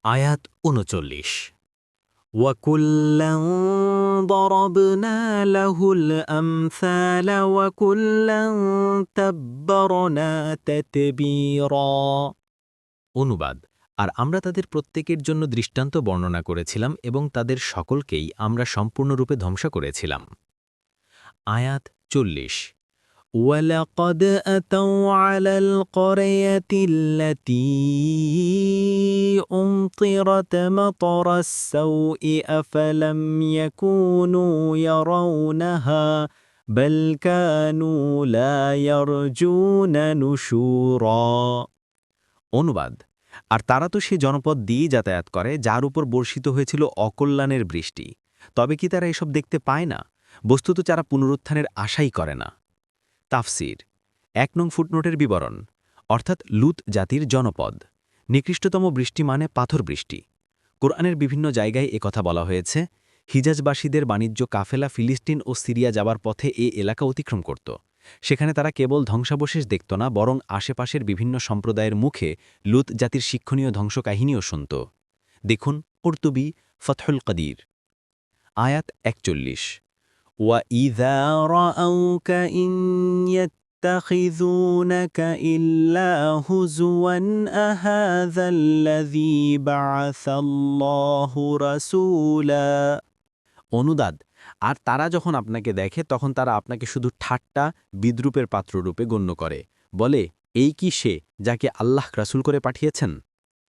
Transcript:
আয়াত ৩৯। وَكُلًّا ضَرَبْنَا لَهُ الْأَمْثَالَ وَكُلًّا تَبَّرْنَا تَتْبِيرًا। অনুবাদ, আর আমরা তাদের প্রত্যেকের জন্য দৃষ্টান্ত বর্ণনা করেছিলাম এবং তাদের সকলকেই আমরা সম্পূর্ণরূপে ধ্বংস করেছিলাম। আয়াত ৪০। وَلَقَدْ أَتَوْا عَلَى الْقَرْيَةِ الَّتِي أُمْطِرَتْ مَطَرَ السَّوْءِ أَفَلَمْ يَكُونُوا يَرَوْنَهَا بَلْ كَانُوا لَا يَرْجُونَ نُشُورًا। অনুবাদ, আর তারা তো সে জনপদ দিয়েই যাতায়াত করে যার উপর বর্ষিত হয়েছিল অকল্যাণের বৃষ্টি। তবে কি তারা এসব দেখতে পায় না? বস্তুত যারা পুনরুত্থানের আশাই করে না। তাফসির ১ নং ফুটনোটের বিবরণ, অর্থাৎ লুত জাতির জনপদ। নিকৃষ্টতম বৃষ্টি মানে পাথর বৃষ্টি। কোরআনের বিভিন্ন জায়গায় একথা বলা হয়েছে। হিজাজবাসীদের বাণিজ্য কাফেলা ফিলিস্তিন ও সিরিয়া যাবার পথে এ এলাকা অতিক্রম করত। সেখানে তারা কেবল ধ্বংসাবশেষ দেখত না, বরং আশেপাশের বিভিন্ন সম্প্রদায়ের মুখে লুত জাতির শিক্ষণীয় ধ্বংসকাহিনীও শুনত। দেখুন কুরতুবী, ফতহুল কদির। আয়াত ৪১। وَإِذَا رَأَوْكَ إِن يَتَّخِذُونَكَ إِلَّا هُزُوًا أَهَذَا الَّذِي بَعَثَ اللَّهُ رَسُولًا। অনুবাদ, আর তারা যখন আপনাকে দেখে তখন তারা আপনাকে শুধু ঠাট্টা, বিদ্রূপের পাত্ররূপে গণ্য করে, বলে, এই কি সে যাকে আল্লাহ রাসূল করে পাঠিয়েছেন?